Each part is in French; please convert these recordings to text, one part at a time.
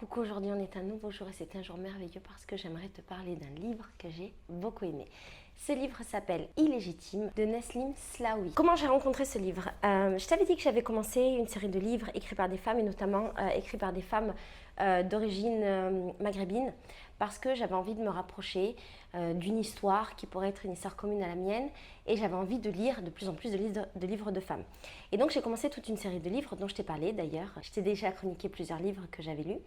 Coucou, aujourd'hui on est un nouveau jour et c'est un jour merveilleux parce que j'aimerais te parler d'un livre que j'ai beaucoup aimé. Ce livre s'appelle Illégitime de Nessim Slaoui. Comment j'ai rencontré ce livre? Je t'avais dit que j'avais commencé une série de livres écrits par des femmes et notamment écrits par des femmes d'origine maghrébine parce que j'avais envie de me rapprocher d'une histoire qui pourrait être une histoire commune à la mienne et j'avais envie de lire de plus en plus de livres de femmes. Et donc j'ai commencé toute une série de livres dont je t'ai parlé d'ailleurs. Je t'ai déjà chroniqué plusieurs livres que j'avais lus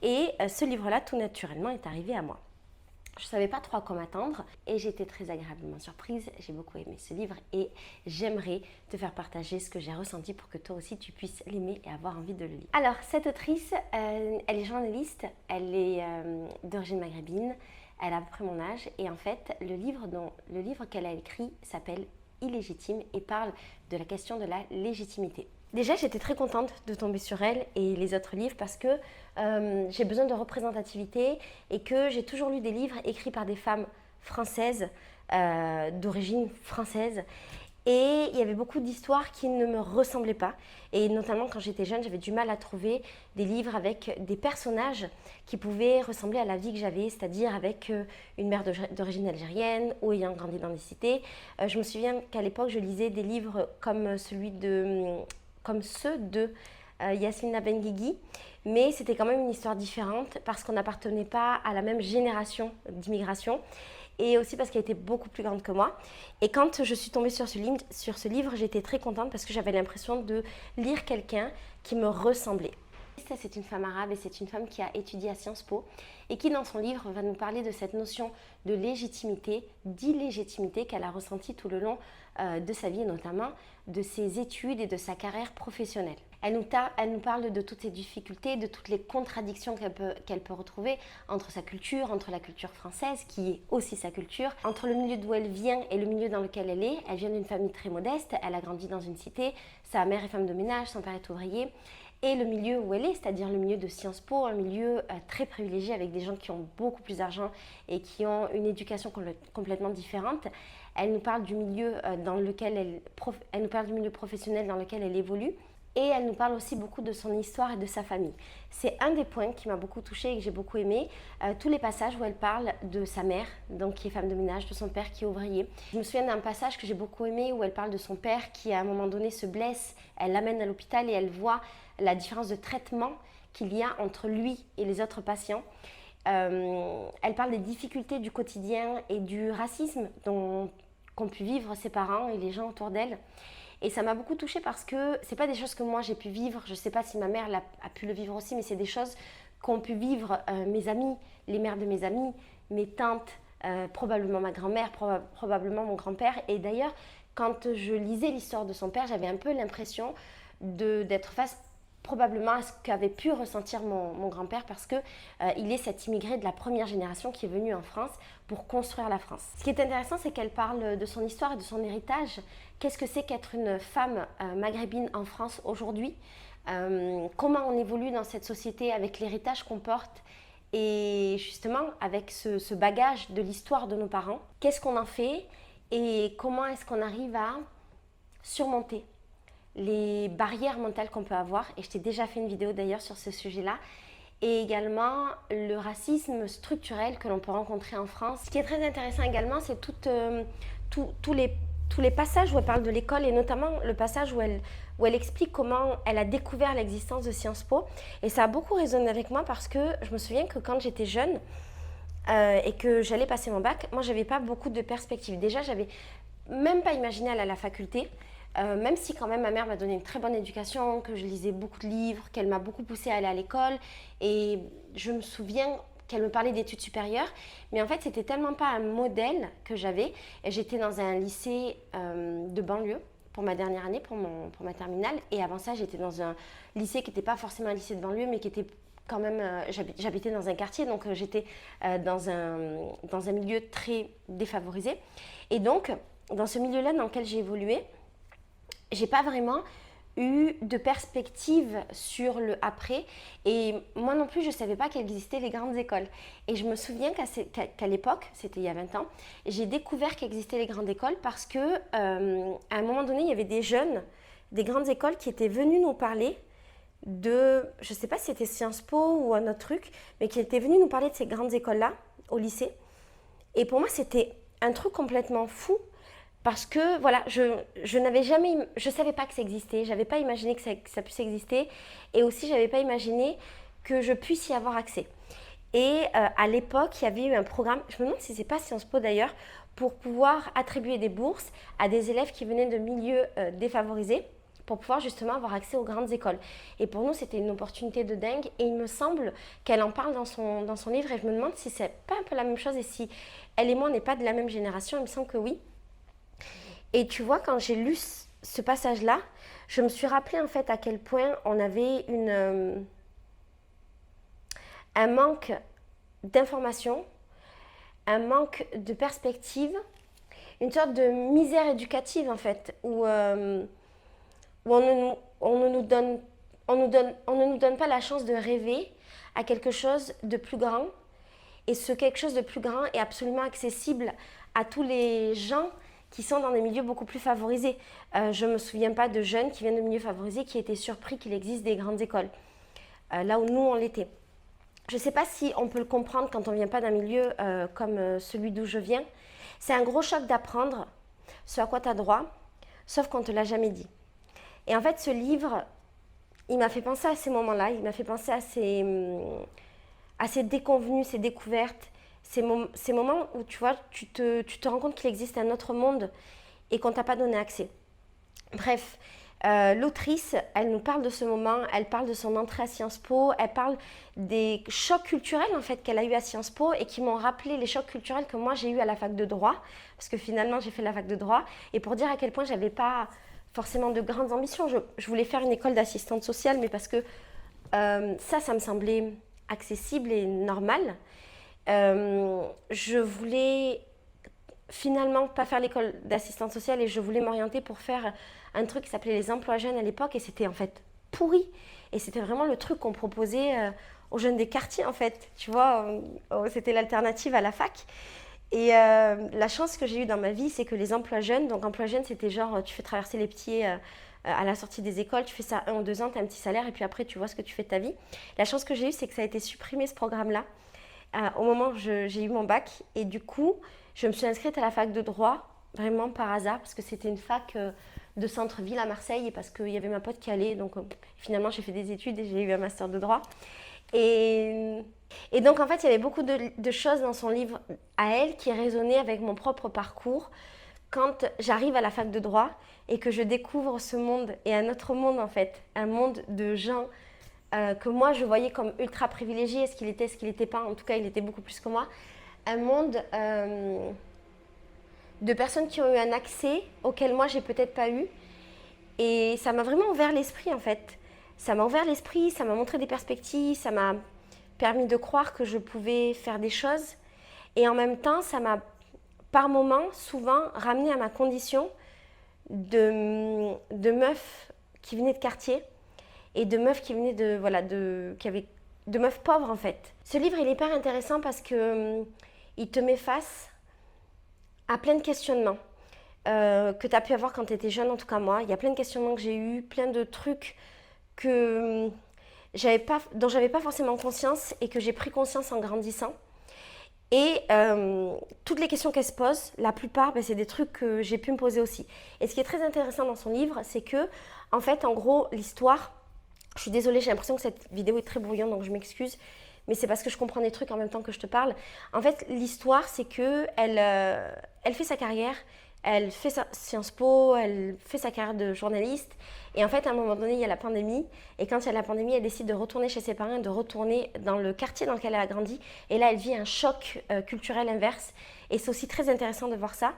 et ce livre-là tout naturellement est arrivé à moi. Je ne savais pas trop à quoi m'attendre et j'ai été très agréablement surprise. J'ai beaucoup aimé ce livre et j'aimerais te faire partager ce que j'ai ressenti pour que toi aussi tu puisses l'aimer et avoir envie de le lire. Alors, cette autrice, elle est journaliste, elle est d'origine maghrébine, elle a à peu près mon âge et en fait, le livre qu'elle a écrit s'appelle Illégitime et parle de la question de la légitimité. Déjà, j'étais très contente de tomber sur elle et les autres livres parce que j'ai besoin de représentativité et que j'ai toujours lu des livres écrits par des femmes françaises, d'origine française. Et il y avait beaucoup d'histoires qui ne me ressemblaient pas. Et notamment quand j'étais jeune, j'avais du mal à trouver des livres avec des personnages qui pouvaient ressembler à la vie que j'avais, c'est-à-dire avec une mère d'origine algérienne ou ayant grandi dans des cités. Je me souviens qu'à l'époque, je lisais des livres comme ceux de Yasmina Benguigui, mais c'était quand même une histoire différente parce qu'on n'appartenait pas à la même génération d'immigration et aussi parce qu'elle était beaucoup plus grande que moi. Et quand je suis tombée sur ce livre, j'étais très contente parce que j'avais l'impression de lire quelqu'un qui me ressemblait. C'est une femme arabe et c'est une femme qui a étudié à Sciences Po et qui dans son livre va nous parler de cette notion de légitimité, d'illégitimité qu'elle a ressentie tout le long de sa vie et notamment de ses études et de sa carrière professionnelle. Elle nous parle de toutes ses difficultés, de toutes les contradictions qu'elle peut retrouver entre sa culture, entre la culture française, qui est aussi sa culture, entre le milieu d'où elle vient et le milieu dans lequel elle est. Elle vient d'une famille très modeste, elle a grandi dans une cité, sa mère est femme de ménage, son père est ouvrier. Et le milieu où elle est, c'est-à-dire le milieu de Sciences Po, un milieu très privilégié avec des gens qui ont beaucoup plus d'argent et qui ont une éducation complètement différente. Elle nous parle du milieu elle nous parle du milieu professionnel dans lequel elle évolue. Et elle nous parle aussi beaucoup de son histoire et de sa famille. C'est un des points qui m'a beaucoup touchée et que j'ai beaucoup aimé. Tous les passages où elle parle de sa mère, donc qui est femme de ménage, de son père qui est ouvrier. Je me souviens d'un passage que j'ai beaucoup aimé où elle parle de son père qui à un moment donné se blesse. Elle l'amène à l'hôpital et elle voit la différence de traitement qu'il y a entre lui et les autres patients. Elle parle des difficultés du quotidien et du racisme qu'ont pu vivre ses parents et les gens autour d'elle. Et ça m'a beaucoup touchée parce que c'est pas des choses que moi j'ai pu vivre. Je sais pas si ma mère a pu le vivre aussi, mais c'est des choses qu'ont pu vivre mes amis, les mères de mes amis, mes tantes, probablement ma grand-mère, probablement mon grand-père. Et d'ailleurs, quand je lisais l'histoire de son père, j'avais un peu l'impression d'être face probablement à ce qu'avait pu ressentir mon grand-père parce que il est cet immigré de la première génération qui est venu en France pour construire la France. Ce qui est intéressant, c'est qu'elle parle de son histoire et de son héritage. Qu'est-ce que c'est qu'être une femme maghrébine en France aujourd'hui? Comment on évolue dans cette société avec l'héritage qu'on porte et justement avec ce bagage de l'histoire de nos parents? Qu'est-ce qu'on en fait et comment est-ce qu'on arrive à surmonter les barrières mentales qu'on peut avoir, et je t'ai déjà fait une vidéo d'ailleurs sur ce sujet-là, et également le racisme structurel que l'on peut rencontrer en France. Ce qui est très intéressant également, c'est tous les passages où elle parle de l'école, et notamment le passage où elle explique comment elle a découvert l'existence de Sciences Po, et ça a beaucoup résonné avec moi parce que je me souviens que quand j'étais jeune et que j'allais passer mon bac, moi j'avais pas beaucoup de perspectives. Déjà, j'avais même pas imaginé aller à la faculté. Même si quand même ma mère m'a donné une très bonne éducation, que je lisais beaucoup de livres, qu'elle m'a beaucoup poussée à aller à l'école et je me souviens qu'elle me parlait d'études supérieures, mais en fait c'était tellement pas un modèle que j'avais. J'étais dans un lycée de banlieue pour ma dernière année, pour ma terminale, et avant ça j'étais dans un lycée qui n'était pas forcément un lycée de banlieue mais qui était quand même, j'habitais dans un quartier, donc j'étais dans un milieu très défavorisé, et donc dans ce milieu-là dans lequel j'ai évolué, j'ai pas vraiment eu de perspective sur le après et moi non plus je savais pas qu'existaient les grandes écoles et je me souviens qu'à l'époque, c'était il y a 20 ans, j'ai découvert qu'existaient les grandes écoles parce que à un moment donné il y avait des jeunes des grandes écoles qui étaient venus nous parler je ne sais pas si c'était Sciences Po ou un autre truc, mais qui était venu nous parler de ces grandes écoles-là au lycée. Et pour moi, c'était un truc complètement fou parce que voilà, je n'avais jamais, je savais pas que ça existait, j'avais pas imaginé que ça puisse exister, et aussi j'avais pas imaginé que je puisse y avoir accès. Et à l'époque, il y avait eu un programme, je me demande si c'est pas Sciences Po d'ailleurs, pour pouvoir attribuer des bourses à des élèves qui venaient de milieux défavorisés, pour pouvoir justement avoir accès aux grandes écoles. Et pour nous, c'était une opportunité de dingue. Et il me semble qu'elle en parle dans son livre. Et je me demande si c'est pas un peu la même chose et si elle et moi, on n'est pas de la même génération. Il me semble que oui. Et tu vois, quand j'ai lu ce passage-là, je me suis rappelé en fait à quel point on avait un manque d'information, un manque de perspective, une sorte de misère éducative en fait, où on ne nous donne pas la chance de rêver à quelque chose de plus grand. Et ce quelque chose de plus grand est absolument accessible à tous les gens qui sont dans des milieux beaucoup plus favorisés. Je ne me souviens pas de jeunes qui viennent de milieux favorisés qui étaient surpris qu'il existe des grandes écoles, là où nous on l'était. Je ne sais pas si on peut le comprendre quand on ne vient pas d'un milieu comme celui d'où je viens. C'est un gros choc d'apprendre ce à quoi tu as droit, sauf qu'on ne te l'a jamais dit. Et en fait, ce livre, il m'a fait penser à ces moments-là, il m'a fait penser à ces déconvenues, ces découvertes, ces moments où tu vois, tu te rends compte qu'il existe un autre monde et qu'on ne t'a pas donné accès. Bref, l'autrice, elle nous parle de ce moment, elle parle de son entrée à Sciences Po, elle parle des chocs culturels en fait qu'elle a eu à Sciences Po et qui m'ont rappelé les chocs culturels que moi j'ai eu à la fac de droit, parce que finalement j'ai fait la fac de droit, et pour dire à quel point j'avais pas forcément de grandes ambitions. Je voulais faire une école d'assistante sociale, mais parce que ça me semblait accessible et normal. Je voulais finalement pas faire l'école d'assistante sociale et je voulais m'orienter pour faire un truc qui s'appelait les emplois jeunes à l'époque, et c'était en fait pourri. Et c'était vraiment le truc qu'on proposait aux jeunes des quartiers en fait. Tu vois, c'était l'alternative à la fac. Et la chance que j'ai eue dans ma vie, c'est que les emplois jeunes, donc emplois jeunes, c'était genre tu fais traverser les pieds à la sortie des écoles, tu fais ça 1 ou 2 ans, tu as un petit salaire et puis après tu vois ce que tu fais de ta vie. La chance que j'ai eue, c'est que ça a été supprimé ce programme-là au moment où j'ai eu mon bac. Et du coup, je me suis inscrite à la fac de droit, vraiment par hasard, parce que c'était une fac de centre-ville à Marseille et parce qu'il y avait ma pote qui allait. Donc finalement, j'ai fait des études et j'ai eu un master de droit. Et donc, en fait, il y avait beaucoup de choses dans son livre à elle qui résonnaient avec mon propre parcours. Quand j'arrive à la fac de droit et que je découvre ce monde et un autre monde, en fait, un monde de gens que moi, je voyais comme ultra privilégiés, ce qu'il n'était pas, en tout cas, il était beaucoup plus que moi. Un monde de personnes qui ont eu un accès auquel moi, j'ai peut-être pas eu. Et ça m'a vraiment ouvert l'esprit, en fait. Ça m'a ouvert l'esprit, ça m'a montré des perspectives, ça m'a permis de croire que je pouvais faire des choses. Et en même temps, ça m'a, par moments, souvent, ramené à ma condition de meuf qui venait de quartier et de meuf qui venait de meuf pauvre, en fait. Ce livre, il est hyper intéressant parce que il te met face à plein de questionnements que tu as pu avoir quand tu étais jeune, en tout cas moi. Il y a plein de questionnements que j'ai eus, plein de trucs dont j'avais pas forcément conscience et que j'ai pris conscience en grandissant. Et toutes les questions qu'elle se pose, la plupart, c'est des trucs que j'ai pu me poser aussi. Et ce qui est très intéressant dans son livre, c'est que, en fait, en gros, l'histoire, je suis désolée, j'ai l'impression que cette vidéo est très brouillon, donc je m'excuse, mais c'est parce que je comprends des trucs en même temps que je te parle. En fait, l'histoire, c'est que elle fait sa carrière, elle fait Sciences Po, elle fait sa carrière de journaliste. Et en fait, à un moment donné, il y a la pandémie. Et quand il y a la pandémie, elle décide de retourner chez ses parents, de retourner dans le quartier dans lequel elle a grandi. Et là, elle vit un choc culturel inverse. Et c'est aussi très intéressant de voir ça.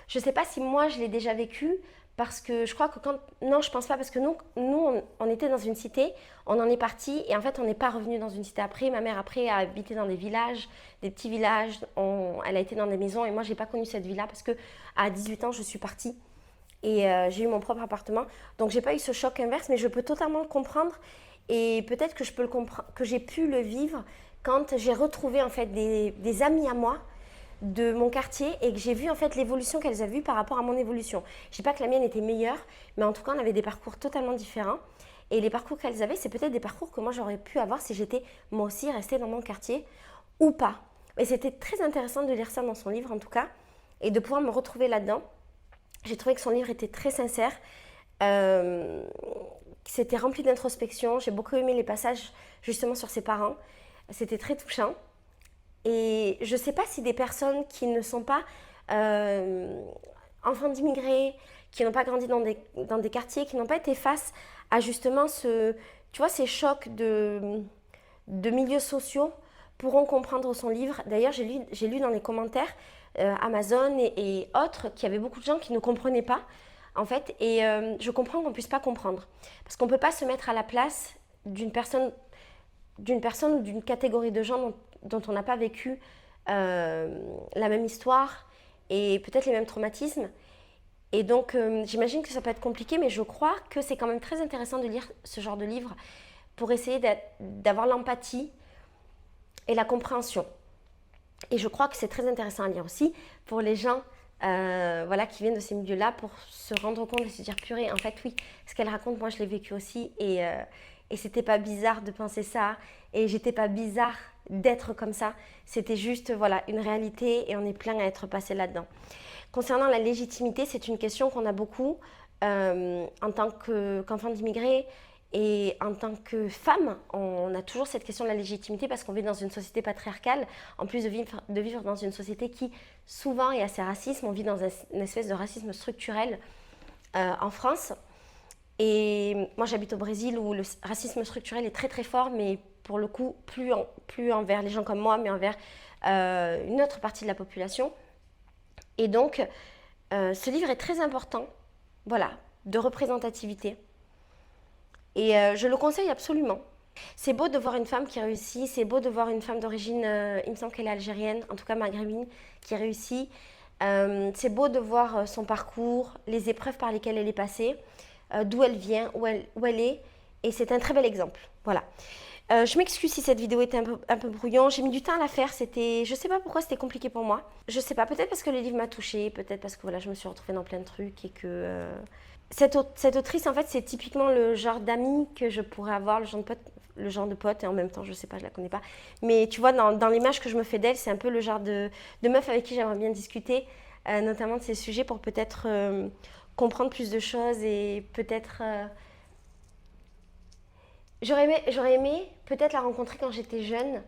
Je ne sais pas si moi, je l'ai déjà vécu, parce que je crois que non, je pense pas, parce que nous on était dans une cité, on en est parti, et en fait, on n'est pas revenu dans une cité après. Ma mère, après, a habité dans des villages, des petits villages. Elle a été dans des maisons, et moi, j'ai pas connu cette vie-là, parce que à 18 ans, je suis partie, et j'ai eu mon propre appartement. Donc, j'ai pas eu ce choc inverse, mais je peux totalement le comprendre, et peut-être que que j'ai pu le vivre quand j'ai retrouvé, en fait, des amis à moi, de mon quartier, et que j'ai vu en fait l'évolution qu'elles avaient vue par rapport à mon évolution. Je ne dis pas que la mienne était meilleure, mais en tout cas on avait des parcours totalement différents. Et les parcours qu'elles avaient, c'est peut-être des parcours que moi j'aurais pu avoir si j'étais moi aussi restée dans mon quartier ou pas. Et c'était très intéressant de lire ça dans son livre en tout cas et de pouvoir me retrouver là-dedans. J'ai trouvé que son livre était très sincère, c'était rempli d'introspection. J'ai beaucoup aimé les passages justement sur ses parents. C'était très touchant. Et je ne sais pas si des personnes qui ne sont pas enfants d'immigrés, qui n'ont pas grandi dans des quartiers, qui n'ont pas été face à justement ces chocs de milieux sociaux, pourront comprendre son livre. D'ailleurs, j'ai lu dans les commentaires Amazon et autres qu'il y avait beaucoup de gens qui ne comprenaient pas, en fait. Et je comprends qu'on ne puisse pas comprendre. Parce qu'on ne peut pas se mettre à la place d'une personne ou d'une catégorie de gens dont on n'a pas vécu la même histoire et peut-être les mêmes traumatismes. Et donc, j'imagine que ça peut être compliqué, mais je crois que c'est quand même très intéressant de lire ce genre de livre pour essayer d'avoir l'empathie et la compréhension. Et je crois que c'est très intéressant à lire aussi pour les gens qui viennent de ces milieux-là, pour se rendre compte et se dire purée, en fait oui, ce qu'elle raconte, moi je l'ai vécu aussi et c'était pas bizarre de penser ça et j'étais pas bizarre d'être comme ça, c'était juste une réalité et on est plein à être passé là-dedans. Concernant la légitimité, c'est une question qu'on a beaucoup en tant qu'enfant d'immigrés et en tant que femme. On a toujours cette question de la légitimité parce qu'on vit dans une société patriarcale, en plus de vivre dans une société qui souvent est assez raciste. On vit dans une espèce de racisme structurel en France. Et moi j'habite au Brésil où le racisme structurel est très très fort, mais pour le coup plus envers les gens comme moi, mais envers une autre partie de la population. Et donc, ce livre est très important, de représentativité. Et je le conseille absolument. C'est beau de voir une femme qui réussit, c'est beau de voir une femme d'origine, il me semble qu'elle est algérienne, en tout cas maghrébine, qui réussit. C'est beau de voir son parcours, les épreuves par lesquelles elle est passée, d'où elle vient, où elle est. Et c'est un très bel exemple. Voilà. Je m'excuse si cette vidéo était un peu brouillon. J'ai mis du temps à la faire. Je sais pas pourquoi c'était compliqué pour moi. Je sais pas, peut-être parce que le livre m'a touchée, peut-être parce que je me suis retrouvée dans plein de trucs et que cette autrice, en fait, c'est typiquement le genre d'amie que je pourrais avoir, le genre de pote, et en même temps, je sais pas, je la connais pas. Mais tu vois, dans l'image que je me fais d'elle, c'est un peu le genre de meuf avec qui j'aimerais bien discuter, notamment de ces sujets pour peut-être comprendre plus de choses et peut-être. J'aurais aimé peut-être la rencontrer quand j'étais jeune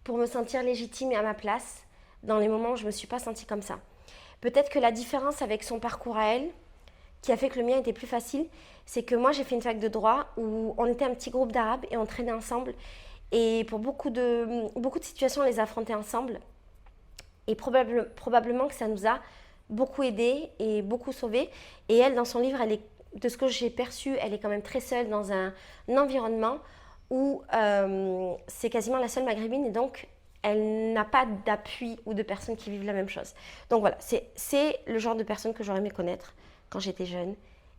pour me sentir légitime et à ma place dans les moments où je ne me suis pas sentie comme ça. Peut-être que la différence avec son parcours à elle, qui a fait que le mien était plus facile, c'est que moi j'ai fait une fac de droit où on était un petit groupe d'Arabes et on traînait ensemble. Et pour beaucoup de situations, on les affrontait ensemble. Et probablement que ça nous a beaucoup aidés et beaucoup sauvés. Et elle, dans son livre, de ce que j'ai perçu, elle est quand même très seule dans un environnement où c'est quasiment la seule maghrébine et donc elle n'a pas d'appui ou de personnes qui vivent la même chose. Donc voilà, c'est le genre de personne que j'aurais aimé connaître quand j'étais jeune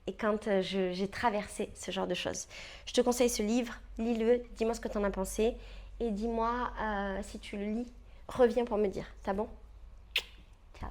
et quand j'ai traversé ce genre de choses. Je te conseille ce livre, lis-le, dis-moi ce que tu en as pensé et dis-moi si tu le lis, reviens pour me dire. T'as bon? Ciao.